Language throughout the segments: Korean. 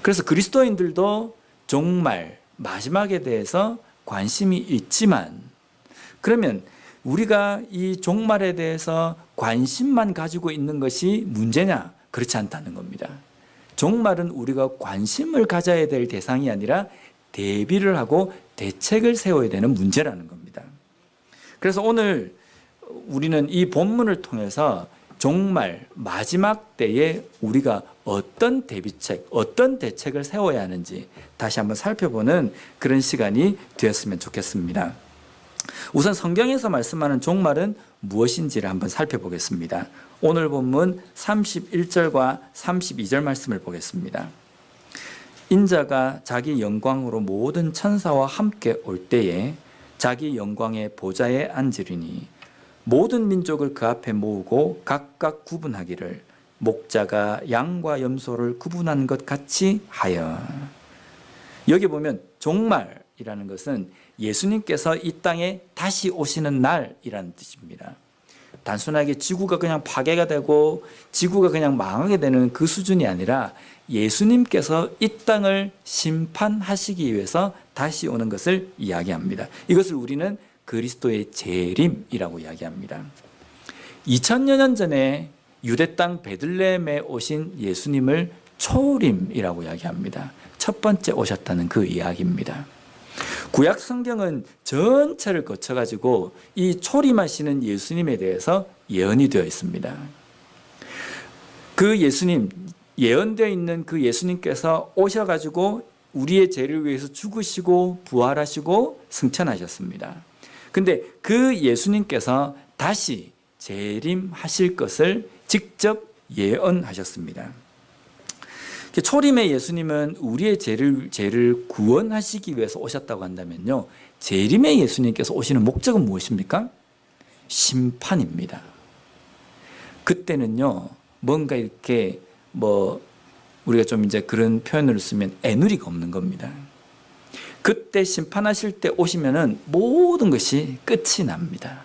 그래서 그리스도인들도 종말, 마지막에 대해서 관심이 있지만, 그러면 우리가 이 종말에 대해서 관심만 가지고 있는 것이 문제냐? 그렇지 않다는 겁니다. 종말은 우리가 관심을 가져야 될 대상이 아니라 대비를 하고 대책을 세워야 되는 문제라는 겁니다. 그래서 오늘 우리는 이 본문을 통해서 종말, 마지막 때에 우리가 어떤 대비책, 어떤 대책을 세워야 하는지 다시 한번 살펴보는 그런 시간이 되었으면 좋겠습니다. 우선 성경에서 말씀하는 종말은 무엇인지를 한번 살펴보겠습니다. 오늘 본문 31절과 32절 말씀을 보겠습니다. 인자가 자기 영광으로 모든 천사와 함께 올 때에 자기 영광의 보좌에 앉으리니 모든 민족을 그 앞에 모으고 각각 구분하기를 목자가 양과 염소를 구분한 것 같이 하여. 여기 보면 종말이라는 것은 예수님께서 이 땅에 다시 오시는 날이라는 뜻입니다. 단순하게 지구가 그냥 파괴가 되고 지구가 그냥 망하게 되는 그 수준이 아니라 예수님께서 이 땅을 심판하시기 위해서 다시 오는 것을 이야기합니다. 이것을 우리는 그리스도의 재림이라고 이야기합니다. 2000여 년 전에 유대 땅 베들레헴에 오신 예수님을 초림이라고 이야기합니다. 첫 번째 오셨다는 그 이야기입니다. 구약 성경은 전체를 거쳐가지고 이 초림하시는 예수님에 대해서 예언이 되어 있습니다. 그 예수님, 예언되어 있는 그 예수님께서 오셔가지고 우리의 죄를 위해서 죽으시고 부활하시고 승천하셨습니다. 근데 그 예수님께서 다시 재림하실 것을 직접 예언하셨습니다. 초림의 예수님은 우리의 죄를 구원하시기 위해서 오셨다고 한다면요, 재림의 예수님께서 오시는 목적은 무엇입니까? 심판입니다. 그때는요, 뭔가 이렇게 우리가 좀 이제 그런 표현을 쓰면 애누리가 없는 겁니다. 그때 심판하실 때 오시면은 모든 것이 끝이 납니다.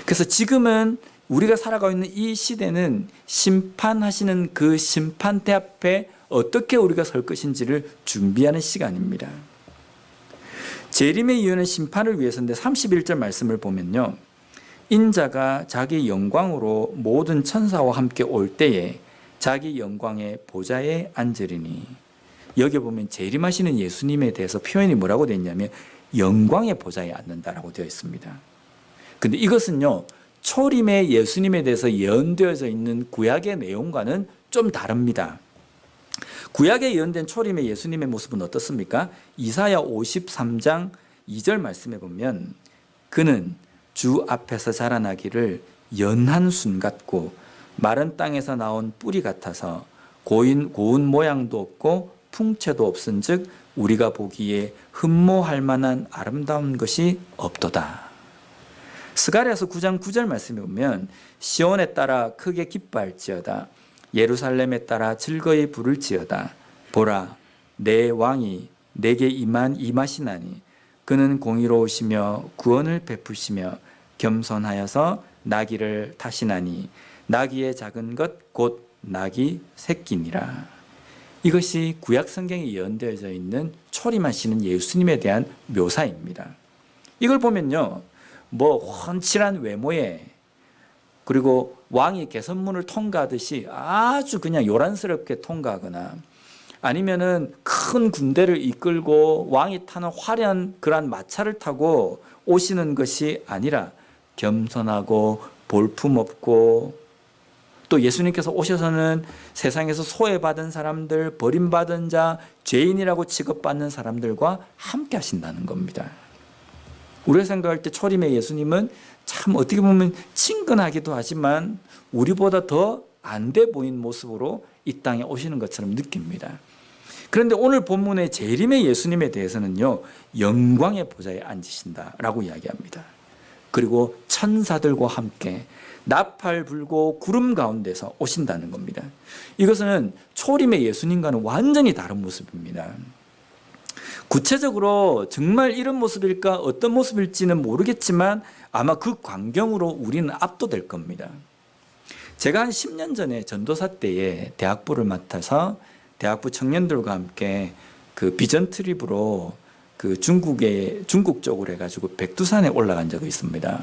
그래서 지금은 우리가 살아가고 있는 이 시대는 심판하시는 그 심판대 앞에 어떻게 우리가 설 것인지를 준비하는 시간입니다. 재림의 이유는 심판을 위해서인데 31절 말씀을 보면요, 인자가 자기 영광으로 모든 천사와 함께 올 때에 자기 영광의 보좌에 앉으리니. 여기 보면 재림하시는 예수님에 대해서 표현이 뭐라고 되어 있냐면 영광의 보좌에 앉는다라고 되어 있습니다. 근데 이것은요, 초림의 예수님에 대해서 예언되어져 있는 구약의 내용과는 좀 다릅니다. 구약에 예언된 초림의 예수님의 모습은 어떻습니까? 이사야 53장 2절 말씀에 보면 그는 주 앞에서 자라나기를 연한 순 같고 마른 땅에서 나온 뿌리 같아서 고운 모양도 없고 풍채도 없은즉 우리가 보기에 흠모할 만한 아름다운 것이 없도다. 스가랴서 9장 9절 말씀에 보면 시온에 따라 크게 기뻐할지어다. 예루살렘에 따라 즐거이 부를지어다. 보라, 내 왕이 내게 임하시나니 그는 공의로우시며 구원을 베푸시며 겸손하여서 나귀를 타시나니 나귀의 작은 것 곧 나귀 새끼니라. 이것이 구약 성경에 예언되어져 있는 초림하시는 예수님에 대한 묘사입니다. 이걸 보면요, 훤칠한 외모에, 그리고 왕이 개선문을 통과하듯이 아주 그냥 요란스럽게 통과하거나 아니면은 큰 군대를 이끌고 왕이 타는 화려한 그러한 마차를 타고 오시는 것이 아니라 겸손하고 볼품없고, 또 예수님께서 오셔서는 세상에서 소외받은 사람들, 버림받은 자, 죄인이라고 취급받는 사람들과 함께 하신다는 겁니다. 우리가 생각할 때 초림의 예수님은 참 어떻게 보면 친근하기도 하지만 우리보다 더 안 돼 보인 모습으로 이 땅에 오시는 것처럼 느낍니다. 그런데 오늘 본문의 재림의 예수님에 대해서는요, 영광의 보좌에 앉으신다라고 이야기합니다. 그리고 천사들과 함께 나팔 불고 구름 가운데서 오신다는 겁니다. 이것은 초림의 예수님과는 완전히 다른 모습입니다. 구체적으로 정말 이런 모습일까 어떤 모습일지는 모르겠지만 아마 그 광경으로 우리는 압도될 겁니다. 제가 한 10년 전에 전도사 때에 대학부를 맡아서 대학부 청년들과 함께 그 비전 트립으로 그 중국 쪽으로 해가지고 백두산에 올라간 적이 있습니다.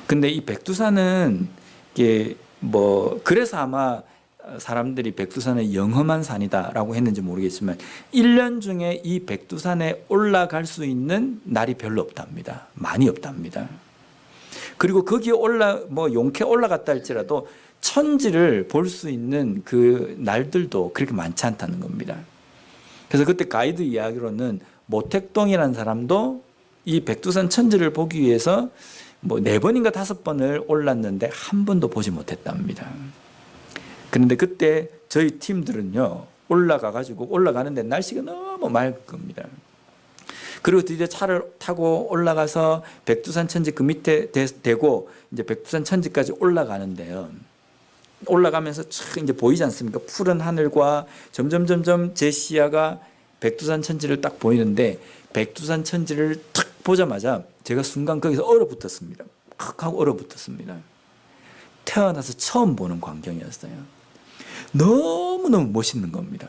근데 이 백두산은 이게 뭐 그래서 아마 사람들이 백두산은 영험한 산이다라고 했는지 모르겠지만 1년 중에 이 백두산에 올라갈 수 있는 날이 별로 없답니다. 많이 없답니다. 그리고 거기에 용케 올라갔다 할지라도 천지를 볼 수 있는 그 날들도 그렇게 많지 않다는 겁니다. 그래서 그때 가이드 이야기로는 모택동이라는 사람도 이 백두산 천지를 보기 위해서 뭐 4번인가 5번을 올랐는데 한 번도 보지 못했답니다. 그런데 그때 저희 팀들은요, 올라가는데 날씨가 너무 맑은 겁니다. 그리고 드디어 차를 타고 올라가서 백두산 천지 그 밑에 대고 이제 백두산 천지까지 올라가는데요. 올라가면서 촥 이제 보이지 않습니까? 푸른 하늘과 점점 제 시야가 백두산 천지를 딱 보이는데 백두산 천지를 탁 보자마자 제가 순간 거기서 얼어붙었습니다. 팍 하고 얼어붙었습니다. 태어나서 처음 보는 광경이었어요. 너무너무 멋있는 겁니다.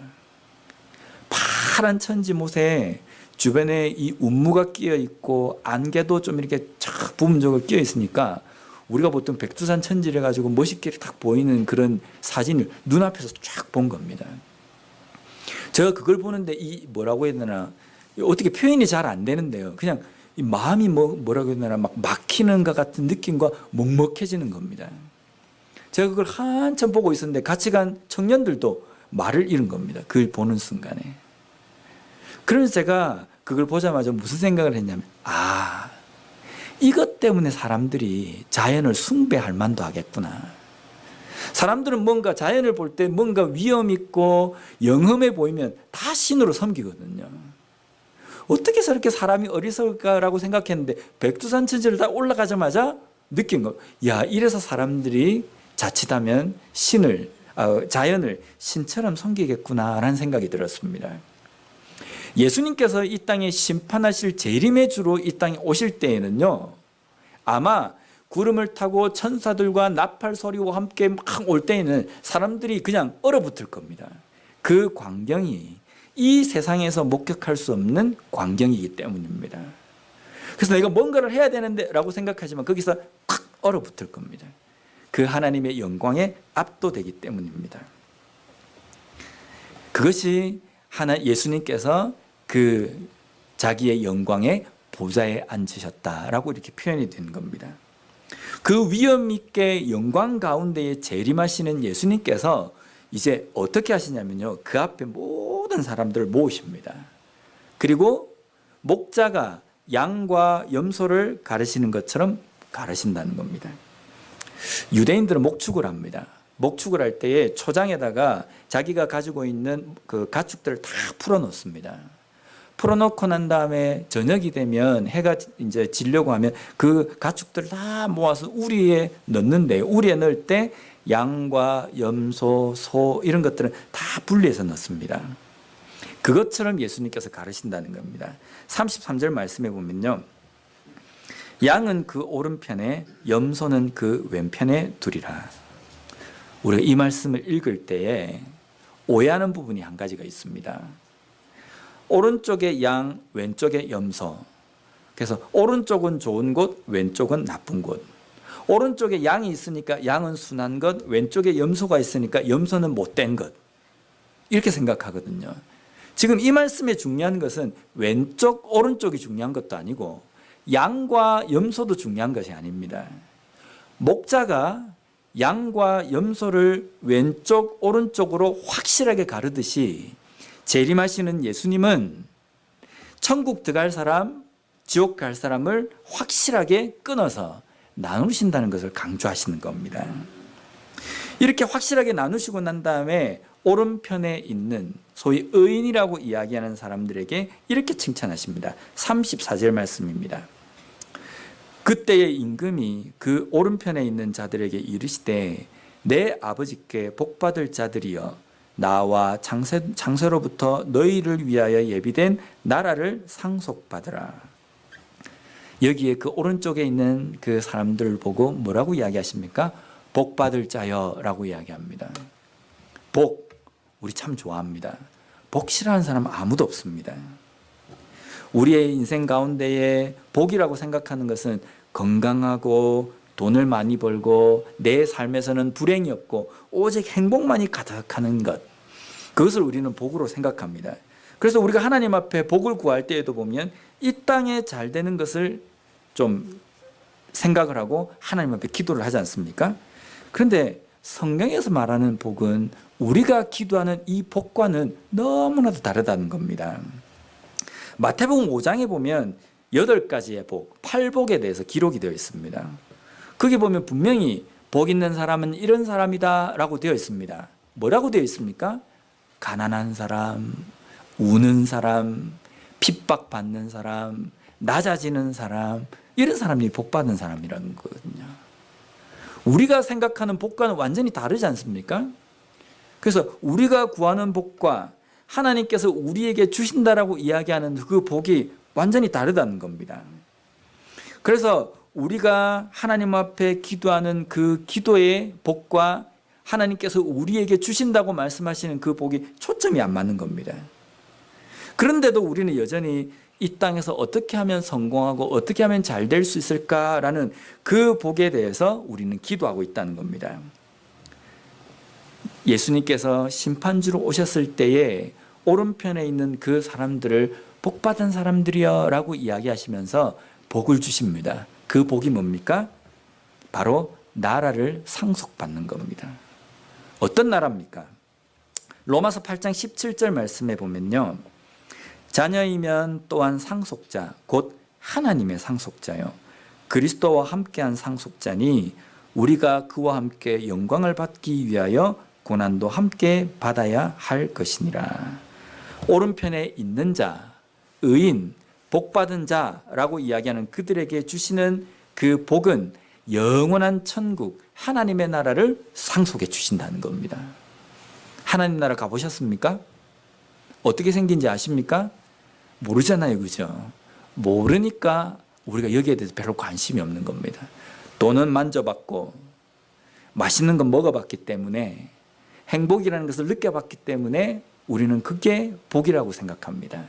파란 천지못에 주변에 이 운무가 끼어 있고 안개도 좀 이렇게 쫙 부분적으로 끼어 있으니까 우리가 보통 백두산 천지를 가지고 멋있게 딱 보이는 그런 사진을 눈앞에서 쫙 본 겁니다. 제가 그걸 보는데 뭐라고 해야 되나, 어떻게 표현이 잘 안 되는데요. 그냥 이 마음이 뭐라고 해야 되나, 막 막히는 것 같은 느낌과 먹먹해지는 겁니다. 제가 그걸 한참 보고 있었는데 같이 간 청년들도 말을 잃은 겁니다. 그걸 보는 순간에. 그래서 제가 그걸 보자마자 무슨 생각을 했냐면, 이것 때문에 사람들이 자연을 숭배할 만도 하겠구나. 사람들은 뭔가 자연을 볼 때 뭔가 위험 있고 영험해 보이면 다 신으로 섬기거든요. 어떻게 저렇게 사람이 어리석을까라고 생각했는데 백두산 천지를 다 올라가자마자 느낀 거, 이래서 사람들이 자칫하면 자연을 신처럼 섬기겠구나라는 생각이 들었습니다. 예수님께서 이 땅에 심판하실 재림의 주로 이 땅에 오실 때에는요, 아마 구름을 타고 천사들과 나팔 소리와 함께 막 올 때에는 사람들이 그냥 얼어붙을 겁니다. 그 광경이 이 세상에서 목격할 수 없는 광경이기 때문입니다. 그래서 내가 뭔가를 해야 되는데 라고 생각하지만 거기서 탁 얼어붙을 겁니다. 그 하나님의 영광에 압도되기 때문입니다. 그것이 예수님께서 그 자기의 영광의 보좌에 앉으셨다라고 이렇게 표현이 된 겁니다. 그 위엄 있게 영광 가운데에 재림하시는 예수님께서 이제 어떻게 하시냐면요, 그 앞에 모든 사람들을 모으십니다. 그리고 목자가 양과 염소를 가르치는 것처럼 가르친다는 겁니다. 유대인들은 목축을 합니다. 목축을 할 때에 초장에다가 자기가 가지고 있는 그 가축들을 다 풀어놓습니다. 풀어놓고 난 다음에 저녁이 되면 해가 이제 지려고 하면 그 가축들을 다 모아서 우리에 넣는데, 우리에 넣을 때 양과 염소, 소 이런 것들은 다 분리해서 넣습니다. 그것처럼 예수님께서 가르친다는 겁니다. 33절 말씀해 보면요, 양은 그 오른편에 염소는 그 왼편에 두리라. 우리가 이 말씀을 읽을 때에 오해하는 부분이 한 가지가 있습니다. 오른쪽에 양, 왼쪽에 염소. 그래서 오른쪽은 좋은 곳, 왼쪽은 나쁜 곳. 오른쪽에 양이 있으니까 양은 순한 것, 왼쪽에 염소가 있으니까 염소는 못된 것. 이렇게 생각하거든요. 지금 이 말씀에 중요한 것은 왼쪽, 오른쪽이 중요한 것도 아니고 양과 염소도 중요한 것이 아닙니다. 목자가 양과 염소를 왼쪽, 오른쪽으로 확실하게 가르듯이 재림하시는 예수님은 천국 들어갈 사람, 지옥 갈 사람을 확실하게 끊어서 나누신다는 것을 강조하시는 겁니다. 이렇게 확실하게 나누시고 난 다음에 오른편에 있는 소위 의인이라고 이야기하는 사람들에게 이렇게 칭찬하십니다. 34절 말씀입니다. 그때의 임금이 그 오른편에 있는 자들에게 이르시되 내 아버지께 복받을 자들이여 나와 장세로부터 너희를 위하여 예비된 나라를 상속받으라. 여기에 그 오른쪽에 있는 그 사람들을 보고 뭐라고 이야기하십니까? 복받을 자여 라고 이야기합니다. 복, 우리 참 좋아합니다. 복 싫어하는 사람은 아무도 없습니다. 우리의 인생 가운데에 복이라고 생각하는 것은 건강하고 돈을 많이 벌고 내 삶에서는 불행이 없고 오직 행복만이 가득하는 것, 그것을 우리는 복으로 생각합니다. 그래서 우리가 하나님 앞에 복을 구할 때에도 보면 이 땅에 잘 되는 것을 좀 생각을 하고 하나님 앞에 기도를 하지 않습니까? 그런데 성경에서 말하는 복은 우리가 기도하는 이 복과는 너무나도 다르다는 겁니다. 마태복음 5장에 보면 8가지의 복, 8복에 대해서 기록이 되어 있습니다. 거기 보면 분명히 복 있는 사람은 이런 사람이다 라고 되어 있습니다. 뭐라고 되어 있습니까? 가난한 사람, 우는 사람, 핍박받는 사람, 낮아지는 사람, 이런 사람이 복받은 사람이라는 거거든요. 우리가 생각하는 복과는 완전히 다르지 않습니까? 그래서 우리가 구하는 복과 하나님께서 우리에게 주신다라고 이야기하는 그 복이 완전히 다르다는 겁니다. 그래서 우리가 하나님 앞에 기도하는 그 기도의 복과 하나님께서 우리에게 주신다고 말씀하시는 그 복이 초점이 안 맞는 겁니다. 그런데도 우리는 여전히 이 땅에서 어떻게 하면 성공하고 어떻게 하면 잘 될 수 있을까라는 그 복에 대해서 우리는 기도하고 있다는 겁니다. 예수님께서 심판주로 오셨을 때에 오른편에 있는 그 사람들을 복받은 사람들이여 라고 이야기하시면서 복을 주십니다. 그 복이 뭡니까? 바로 나라를 상속받는 겁니다. 어떤 나라입니까? 로마서 8장 17절 말씀에 보면요, 자녀이면 또한 상속자, 곧 하나님의 상속자요, 그리스도와 함께한 상속자니 우리가 그와 함께 영광을 받기 위하여 고난도 함께 받아야 할 것이니라. 오른편에 있는 자, 의인, 복받은 자라고 이야기하는 그들에게 주시는 그 복은 영원한 천국, 하나님의 나라를 상속해 주신다는 겁니다. 하나님 나라 가보셨습니까? 어떻게 생긴지 아십니까? 모르잖아요, 그죠? 모르니까 우리가 여기에 대해서 별로 관심이 없는 겁니다. 돈은 만져봤고 맛있는 건 먹어봤기 때문에, 행복이라는 것을 느껴봤기 때문에 우리는 그게 복이라고 생각합니다.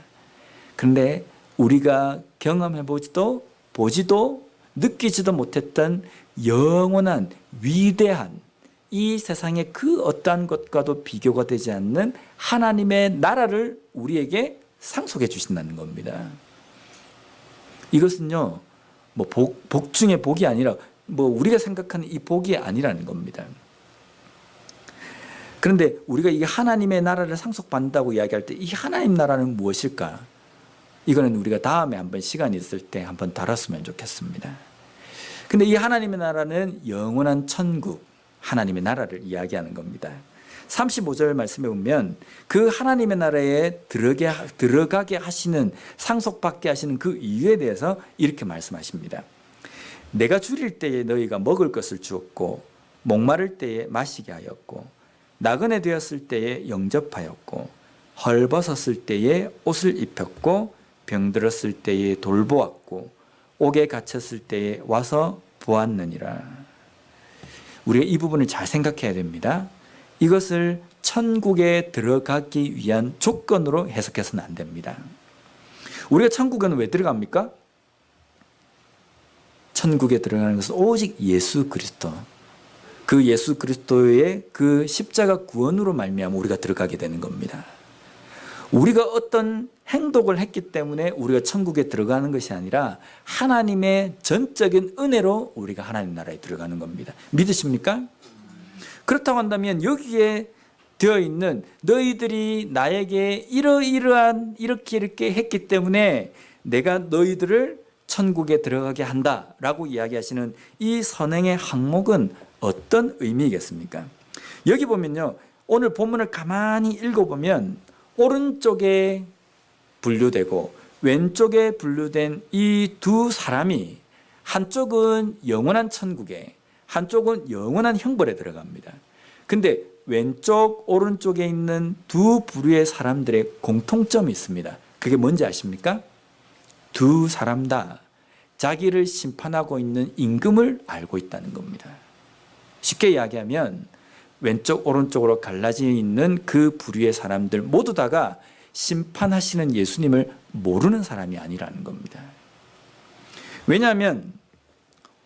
그런데 우리가 경험해보지도 보지도 느끼지도 못했던 영원한 위대한 이 세상의 그 어떠한 것과도 비교가 되지 않는 하나님의 나라를 우리에게 상속해 주신다는 겁니다. 이것은요, 뭐 복 중에 복이 아니라 우리가 생각하는 이 복이 아니라는 겁니다. 그런데 우리가 이 하나님의 나라를 상속받는다고 이야기할 때 이 하나님 나라는 무엇일까? 이거는 우리가 다음에 한번 시간이 있을 때 한번 다뤘으면 좋겠습니다. 근데 이 하나님의 나라는 영원한 천국, 하나님의 나라를 이야기하는 겁니다. 35절 말씀에 보면 그 하나님의 나라에 들어가게 하시는, 상속받게 하시는 그 이유에 대해서 이렇게 말씀하십니다. 내가 줄일 때에 너희가 먹을 것을 주었고, 목마를 때에 마시게 하였고, 나그네 되었을 때에 영접하였고, 헐벗었을 때에 옷을 입혔고, 병들었을 때에 돌보았고, 옥에 갇혔을 때에 와서 보았느니라. 우리가 이 부분을 잘 생각해야 됩니다. 이것을 천국에 들어가기 위한 조건으로 해석해서는 안 됩니다. 우리가 천국에는 왜 들어갑니까? 천국에 들어가는 것은 오직 예수 그리스도, 그 예수 그리스도의 그 십자가 구원으로 말미암아 우리가 들어가게 되는 겁니다. 우리가 어떤 행동을 했기 때문에 우리가 천국에 들어가는 것이 아니라 하나님의 전적인 은혜로 우리가 하나님 나라에 들어가는 겁니다. 믿으십니까? 그렇다고 한다면 여기에 되어 있는 너희들이 나에게 이렇게 했기 때문에 내가 너희들을 천국에 들어가게 한다라고 이야기하시는 이 선행의 항목은 어떤 의미겠습니까? 여기 보면요, 오늘 본문을 가만히 읽어보면 오른쪽에 분류되고 왼쪽에 분류된 이 두 사람이 한쪽은 영원한 천국에, 한쪽은 영원한 형벌에 들어갑니다. 근데 왼쪽 오른쪽에 있는 두 부류의 사람들의 공통점이 있습니다. 그게 뭔지 아십니까? 두 사람 다 자기를 심판하고 있는 임금을 알고 있다는 겁니다. 쉽게 이야기하면 왼쪽 오른쪽으로 갈라져 있는 그 부류의 사람들 모두 다가 심판하시는 예수님을 모르는 사람이 아니라는 겁니다. 왜냐하면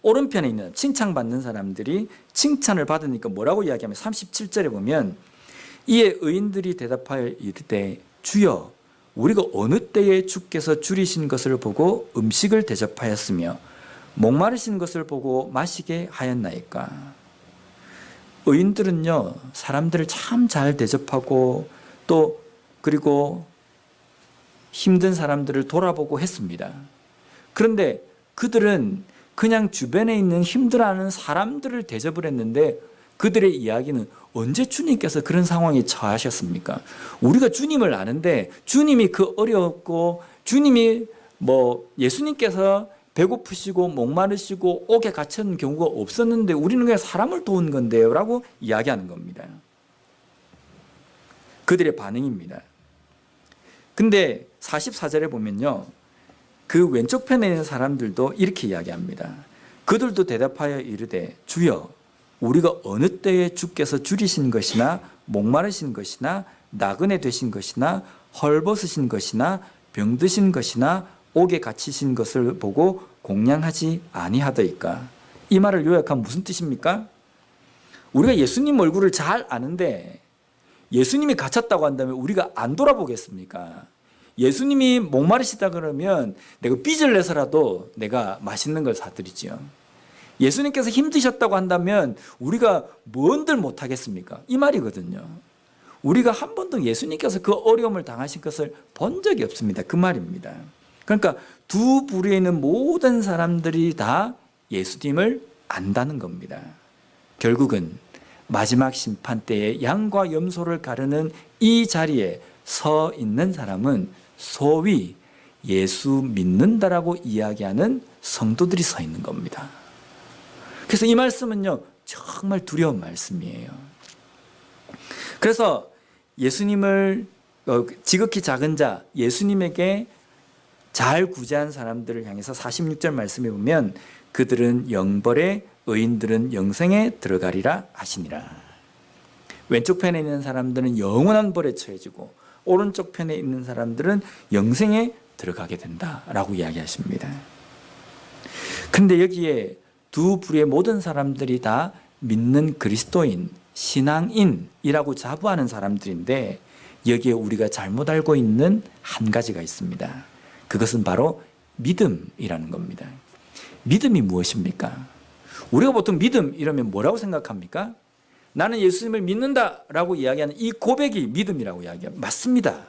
오른편에 있는 칭찬받는 사람들이 칭찬을 받으니까 뭐라고 이야기하면 37절에 보면 이에 의인들이 대답하여 이르되 주여 우리가 어느 때에 주께서 줄이신 것을 보고 음식을 대접하였으며 목마르신 것을 보고 마시게 하였나이까. 의인들은요 사람들을 참 잘 대접하고 또 그리고 힘든 사람들을 돌아보고 했습니다. 그런데 그들은 그냥 주변에 있는 힘들어하는 사람들을 대접을 했는데 그들의 이야기는 언제 주님께서 그런 상황에 처하셨습니까? 우리가 주님을 아는데 주님이 그 어렵고 주님이 예수님께서 배고프시고 목마르시고 옥에 갇혔는 경우가 없었는데 우리는 그냥 사람을 도운 건데요 라고 이야기하는 겁니다. 그들의 반응입니다. 근데 44절에 보면요 그 왼쪽 편에 있는 사람들도 이렇게 이야기합니다. 그들도 대답하여 이르되 주여 우리가 어느 때에 주께서 줄이신 것이나 목마르신 것이나 나그네 되신 것이나 헐벗으신 것이나 병드신 것이나 옥에 갇히신 것을 보고 공양하지 아니하더이까. 이 말을 요약하면 무슨 뜻입니까? 우리가 예수님 얼굴을 잘 아는데 예수님이 갇혔다고 한다면 우리가 안 돌아보겠습니까? 예수님이 목마르시다 그러면 내가 빚을 내서라도 내가 맛있는 걸 사드리지요. 예수님께서 힘드셨다고 한다면 우리가 뭔들 못하겠습니까? 이 말이거든요. 우리가 한 번도 예수님께서 그 어려움을 당하신 것을 본 적이 없습니다. 그 말입니다. 그러니까 두 부류에 있는 모든 사람들이 다 예수님을 안다는 겁니다. 결국은 마지막 심판 때에 양과 염소를 가르는 이 자리에 서 있는 사람은 소위 예수 믿는다라고 이야기하는 성도들이 서 있는 겁니다. 그래서 이 말씀은요 정말 두려운 말씀이에요. 그래서 예수님을 지극히 작은 자 예수님에게 잘 구제한 사람들을 향해서 46절 말씀에 보면 그들은 영벌에 의인들은 영생에 들어가리라 하시니라. 왼쪽 편에 있는 사람들은 영원한 벌에 처해지고 오른쪽 편에 있는 사람들은 영생에 들어가게 된다라고 이야기하십니다. 그런데 여기에 두 부류의 모든 사람들이 다 믿는 그리스도인, 신앙인이라고 자부하는 사람들인데 여기에 우리가 잘못 알고 있는 한 가지가 있습니다. 그것은 바로 믿음이라는 겁니다. 믿음이 무엇입니까? 우리가 보통 믿음 이러면 뭐라고 생각합니까? 나는 예수님을 믿는다라고 이야기하는 이 고백이 믿음이라고 이야기합니다. 맞습니다.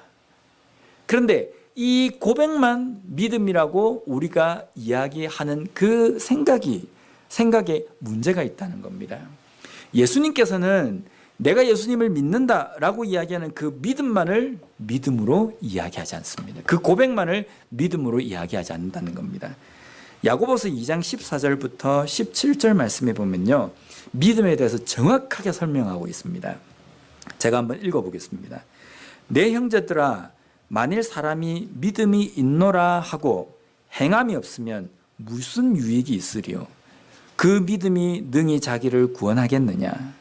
그런데 이 고백만 믿음이라고 우리가 이야기하는 그 생각에 문제가 있다는 겁니다. 예수님께서는 내가 예수님을 믿는다라고 이야기하는 그 믿음만을 믿음으로 이야기하지 않습니다. 그 고백만을 믿음으로 이야기하지 않는다는 겁니다. 야고보서 2장 14절부터 17절 말씀에 보면요 믿음에 대해서 정확하게 설명하고 있습니다. 제가 한번 읽어보겠습니다. 내 형제들아 만일 사람이 믿음이 있노라 하고 행함이 없으면 무슨 유익이 있으리요? 그 믿음이 능히 자기를 구원하겠느냐?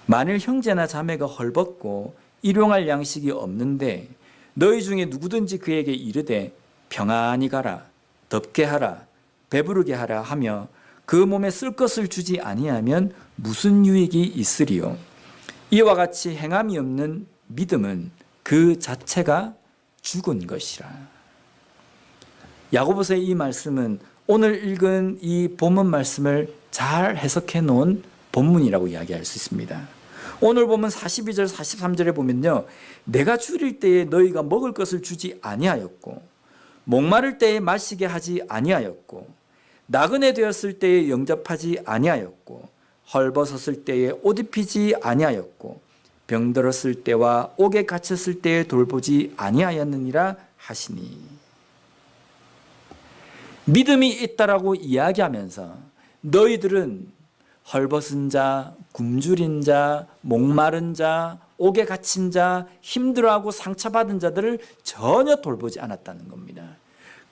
만일 형제나 자매가 헐벗고 일용할 양식이 없는데 너희 중에 누구든지 그에게 이르되 평안히 가라 덥게 하라 배부르게 하라 하며 그 몸에 쓸 것을 주지 아니하면 무슨 유익이 있으리요? 이와 같이 행함이 없는 믿음은 그 자체가 죽은 것이라. 야고보서의 이 말씀은 오늘 읽은 이 본문 말씀을 잘 해석해 놓은 본문이라고 이야기할 수 있습니다. 오늘 보면 42절 43절에 보면요 내가 줄일 때에 너희가 먹을 것을 주지 아니하였고 목마를 때에 마시게 하지 아니하였고 나그네 되었을 때에 영접하지 아니하였고 헐벗었을 때에 옷 입히지 아니하였고 병들었을 때와 옥에 갇혔을 때에 돌보지 아니하였느니라 하시니. 믿음이 있다라고 이야기하면서 너희들은 헐벗은 자, 굶주린 자, 목마른 자, 옥에 갇힌 자, 힘들어하고 상처받은 자들을 전혀 돌보지 않았다는 겁니다.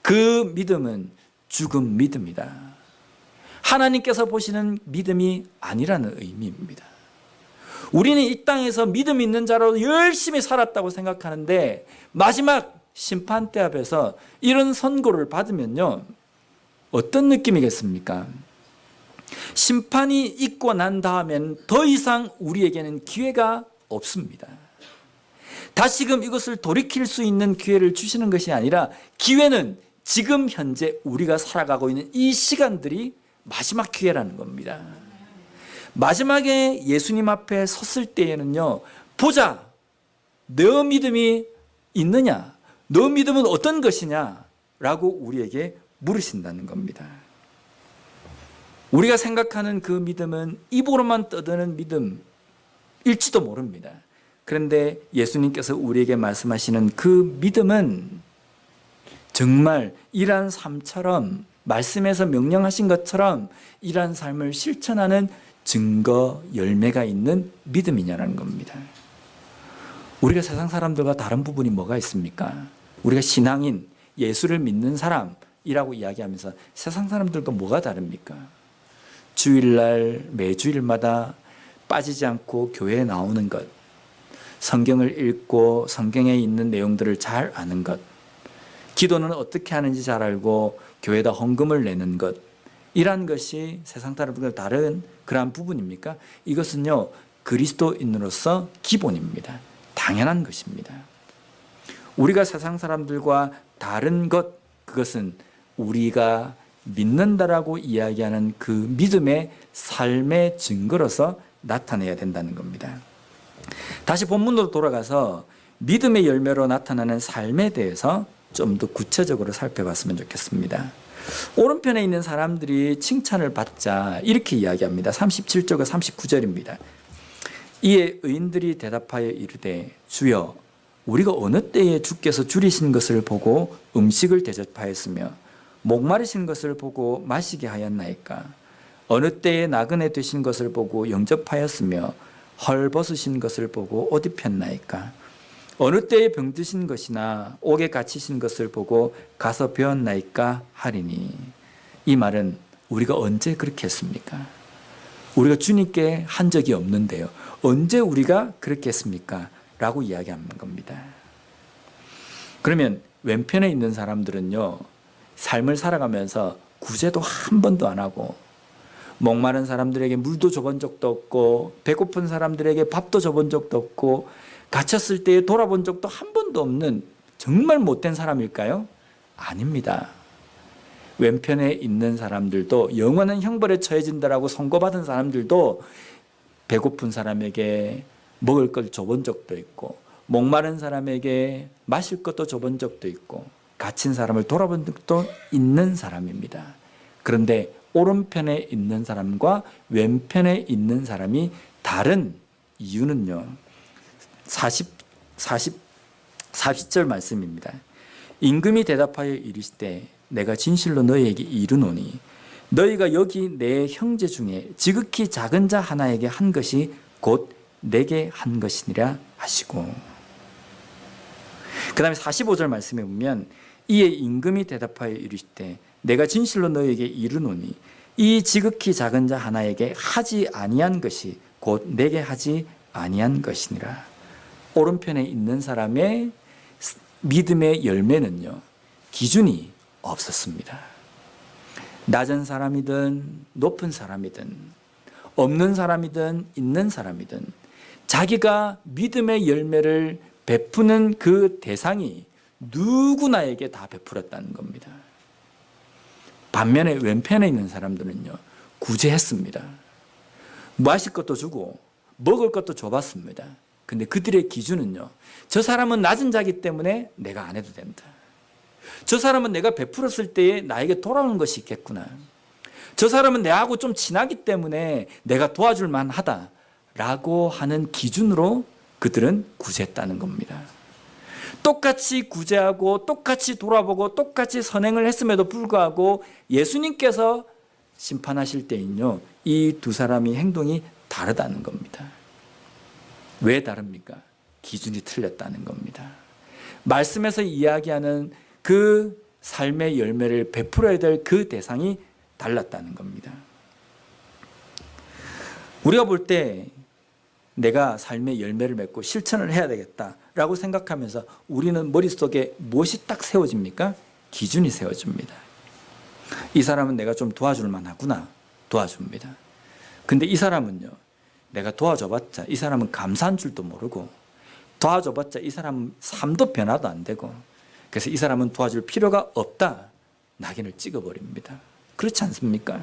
그 믿음은 죽은 믿음이다. 하나님께서 보시는 믿음이 아니라는 의미입니다. 우리는 이 땅에서 믿음 있는 자로 열심히 살았다고 생각하는데 마지막 심판대 앞에서 이런 선고를 받으면요, 어떤 느낌이겠습니까? 심판이 있고 난 다음엔 더 이상 우리에게는 기회가 없습니다. 다시금 이것을 돌이킬 수 있는 기회를 주시는 것이 아니라 기회는 지금 현재 우리가 살아가고 있는 이 시간들이 마지막 기회라는 겁니다. 마지막에 예수님 앞에 섰을 때에는요, 보자, 너 믿음이 있느냐? 너 믿음은 어떤 것이냐? 라고 우리에게 물으신다는 겁니다. 우리가 생각하는 그 믿음은 입으로만 떠드는 믿음일지도 모릅니다. 그런데 예수님께서 우리에게 말씀하시는 그 믿음은 정말 이러한 삶처럼, 말씀에서 명령하신 것처럼 이러한 삶을 실천하는 증거, 열매가 있는 믿음이냐는 겁니다. 우리가 세상 사람들과 다른 부분이 뭐가 있습니까? 우리가 신앙인, 예수를 믿는 사람이라고 이야기하면서 세상 사람들과 뭐가 다릅니까? 주일날 매주일마다 빠지지 않고 교회에 나오는 것, 성경을 읽고 성경에 있는 내용들을 잘 아는 것, 기도는 어떻게 하는지 잘 알고 교회에다 헌금을 내는 것, 이러한 것이 세상 사람들과 다른 그러한 부분입니까? 이것은요, 그리스도인으로서 기본입니다. 당연한 것입니다. 우리가 세상 사람들과 다른 것, 그것은 우리가 믿는다라고 이야기하는 그 믿음의 삶의 증거로서 나타내야 된다는 겁니다. 다시 본문으로 돌아가서 믿음의 열매로 나타나는 삶에 대해서 좀 더 구체적으로 살펴봤으면 좋겠습니다. 오른편에 있는 사람들이 칭찬을 받자 이렇게 이야기합니다. 37절과 39절입니다. 이에 의인들이 대답하여 이르되 주여 우리가 어느 때에 주께서 줄이신 것을 보고 음식을 대접하였으며 목마르신 것을 보고 마시게 하였나이까? 어느 때에 나그네 되신 것을 보고 영접하였으며 헐벗으신 것을 보고 옷 입혔나이까? 어느 때에 병드신 것이나 옥에 갇히신 것을 보고 가서 배웠나이까 하리니. 이 말은 우리가 언제 그렇게 했습니까? 우리가 주님께 한 적이 없는데요, 언제 우리가 그렇게 했습니까? 라고 이야기하는 겁니다. 그러면 왼편에 있는 사람들은요, 삶을 살아가면서 구제도 한 번도 안 하고, 목마른 사람들에게 물도 줘본 적도 없고, 배고픈 사람들에게 밥도 줘본 적도 없고, 갇혔을 때 돌아본 적도 한 번도 없는 정말 못된 사람일까요? 아닙니다. 왼편에 있는 사람들도, 영원한 형벌에 처해진다라고 선고받은 사람들도 배고픈 사람에게 먹을 걸 줘본 적도 있고, 목마른 사람에게 마실 것도 줘본 적도 있고, 갇힌 사람을 돌아본 적도 있는 사람입니다. 그런데 오른편에 있는 사람과 왼편에 있는 사람이 다른 이유는요, 40절 말씀입니다. 임금이 대답하여 이르시되 내가 진실로 너희에게 이르노니 너희가 여기 내 형제 중에 지극히 작은 자 하나에게 한 것이 곧 내게 한 것이니라 하시고, 그 다음에 45절 말씀에 보면 이에 임금이 대답하여 이르시되 내가 진실로 너희에게 이르노니 이 지극히 작은 자 하나에게 하지 아니한 것이 곧 내게 하지 아니한 것이니라. 오른편에 있는 사람의 믿음의 열매는요, 기준이 없었습니다. 낮은 사람이든 높은 사람이든 없는 사람이든 있는 사람이든 자기가 믿음의 열매를 베푸는 그 대상이 누구나에게 다 베풀었다는 겁니다. 반면에 왼편에 있는 사람들은요, 구제했습니다. 마실 것도 주고 먹을 것도 줘봤습니다. 근데 그들의 기준은요, 저 사람은 낮은 자기 때문에 내가 안 해도 된다. 저 사람은 내가 베풀었을 때에 나에게 돌아오는 것이 있겠구나. 저 사람은 내하고 좀 친하기 때문에 내가 도와줄 만하다 라고 하는 기준으로 그들은 구제했다는 겁니다. 똑같이 구제하고 똑같이 돌아보고 똑같이 선행을 했음에도 불구하고 예수님께서 심판하실 때는요, 이 두 사람의 행동이 다르다는 겁니다. 왜 다릅니까? 기준이 틀렸다는 겁니다. 말씀에서 이야기하는 그 삶의 열매를 베풀어야 될 그 대상이 달랐다는 겁니다. 우리가 볼 때 내가 삶의 열매를 맺고 실천을 해야 되겠다라고 생각하면서 우리는 머릿속에 무엇이 딱 세워집니까? 기준이 세워집니다. 이 사람은 내가 좀 도와줄 만하구나. 도와줍니다. 근데 이 사람은요, 내가 도와줘봤자 이 사람은 감사한 줄도 모르고, 도와줘봤자 이 사람은 삶도 변화도 안 되고, 그래서 이 사람은 도와줄 필요가 없다. 낙인을 찍어버립니다. 그렇지 않습니까?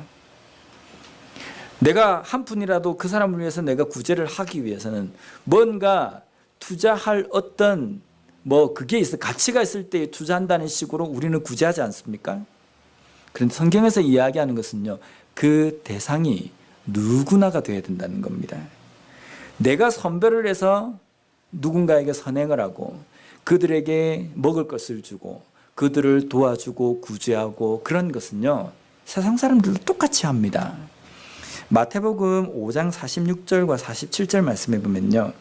내가 한 푼이라도 그 사람을 위해서 내가 구제를 하기 위해서는 뭔가 투자할 어떤 그게 있어, 가치가 있을 때 투자한다는 식으로 우리는 구제하지 않습니까? 그런데 성경에서 이야기하는 것은요, 그 대상이 누구나가 되어야 된다는 겁니다. 내가 선별을 해서 누군가에게 선행을 하고 그들에게 먹을 것을 주고 그들을 도와주고 구제하고 그런 것은요, 세상 사람들도 똑같이 합니다. 마태복음 5장 46절과 47절 말씀해 보면요,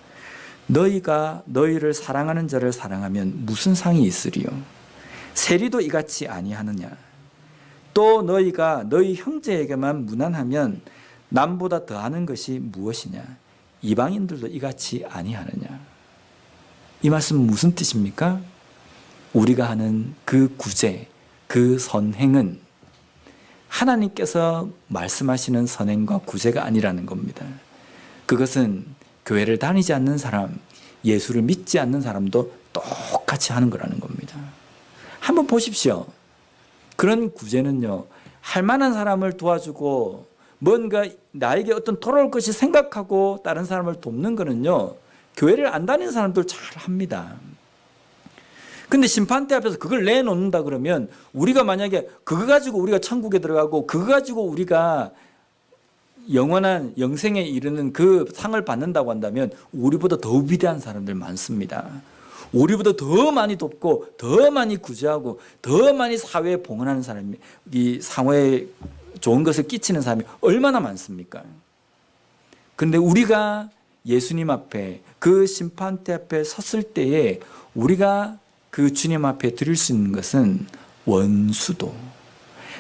너희가 너희를 사랑하는 자를 사랑하면 무슨 상이 있으리요? 세리도 이같이 아니하느냐? 또 너희가 너희 형제에게만 무난하면 남보다 더하는 것이 무엇이냐? 이방인들도 이같이 아니하느냐? 이 말씀은 무슨 뜻입니까? 우리가 하는 그 구제, 그 선행은 하나님께서 말씀하시는 선행과 구제가 아니라는 겁니다. 그것은 교회를 다니지 않는 사람, 예수를 믿지 않는 사람도 똑같이 하는 거라는 겁니다. 한번 보십시오. 그런 구제는요, 할 만한 사람을 도와주고 뭔가 나에게 어떤 돌아올 것이 생각하고 다른 사람을 돕는 거는요, 교회를 안 다니는 사람들 잘 합니다. 근데 심판대 앞에서 그걸 내놓는다 그러면 우리가 만약에 그거 가지고 우리가 천국에 들어가고 그거 가지고 우리가 영원한 영생에 이르는 그 상을 받는다고 한다면 우리보다 더 위대한 사람들 많습니다. 우리보다 더 많이 돕고 더 많이 구제하고 더 많이 사회에 봉헌하는 사람이, 이 사회에 좋은 것을 끼치는 사람이 얼마나 많습니까? 그런데 우리가 예수님 앞에 그 심판대 앞에 섰을 때에 우리가 그 주님 앞에 드릴 수 있는 것은 원수도,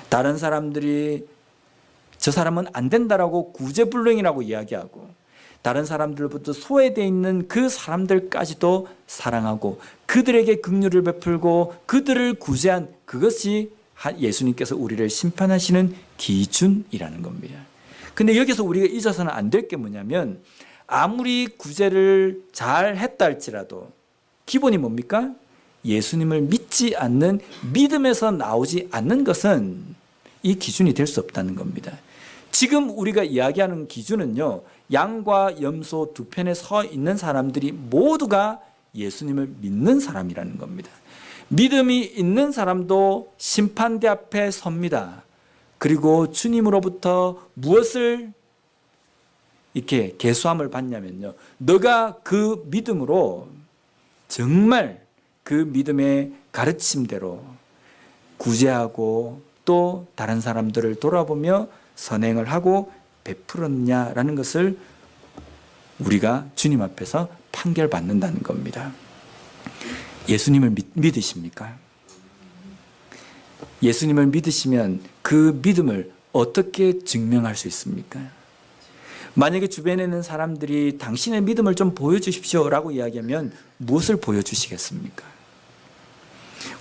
다른 사람들이 저 사람은 안 된다라고 구제불능이라고 이야기하고 다른 사람들부터 소외되어 있는 그 사람들까지도 사랑하고 그들에게 긍휼을 베풀고 그들을 구제한 그것이 예수님께서 우리를 심판하시는 기준이라는 겁니다. 근데 여기서 우리가 잊어서는 안 될 게 뭐냐면, 아무리 구제를 잘 했다 할지라도 기본이 뭡니까? 예수님을 믿지 않는, 믿음에서 나오지 않는 것은 이 기준이 될 수 없다는 겁니다. 지금 우리가 이야기하는 기준은요, 양과 염소 두 편에 서 있는 사람들이 모두가 예수님을 믿는 사람이라는 겁니다. 믿음이 있는 사람도 심판대 앞에 섭니다. 그리고 주님으로부터 무엇을 이렇게 계수함을 받냐면요, 너가 그 믿음으로 정말 그 믿음의 가르침대로 구제하고 또 다른 사람들을 돌아보며 선행을 하고 베풀었냐라는 것을 우리가 주님 앞에서 판결받는다는 겁니다. 예수님을 믿으십니까? 예수님을 믿으시면 그 믿음을 어떻게 증명할 수 있습니까? 만약에 주변에 있는 사람들이 당신의 믿음을 좀 보여주십시오라고 이야기하면 무엇을 보여주시겠습니까?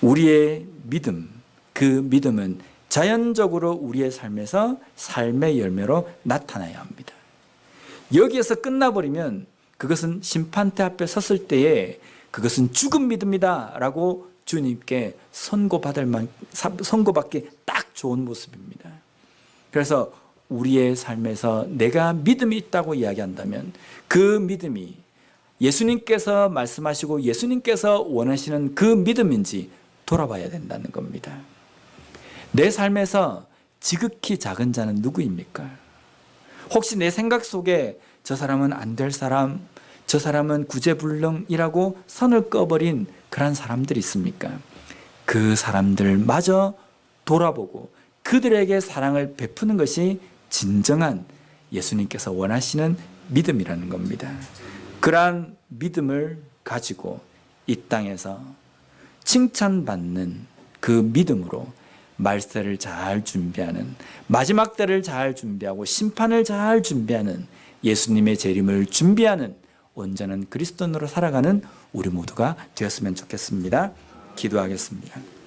우리의 믿음, 그 믿음은 자연적으로 우리의 삶에서 삶의 열매로 나타나야 합니다. 여기에서 끝나버리면 그것은 심판대 앞에 섰을 때에 그것은 죽은 믿음이다 라고 주님께 선고받기 딱 좋은 모습입니다. 그래서 우리의 삶에서 내가 믿음이 있다고 이야기한다면 그 믿음이 예수님께서 말씀하시고 예수님께서 원하시는 그 믿음인지 돌아봐야 된다는 겁니다. 내 삶에서 지극히 작은 자는 누구입니까? 혹시 내 생각 속에 저 사람은 안 될 사람, 저 사람은 구제불능이라고 선을 꺼버린 그런 사람들이 있습니까? 그 사람들마저 돌아보고 그들에게 사랑을 베푸는 것이 진정한 예수님께서 원하시는 믿음이라는 겁니다. 그러한 믿음을 가지고 이 땅에서 칭찬받는 그 믿음으로 말세를 잘 준비하는, 마지막 때를 잘 준비하고 심판을 잘 준비하는 예수님의 재림을 준비하는 온전한 그리스도인으로 살아가는 우리 모두가 되었으면 좋겠습니다. 기도하겠습니다.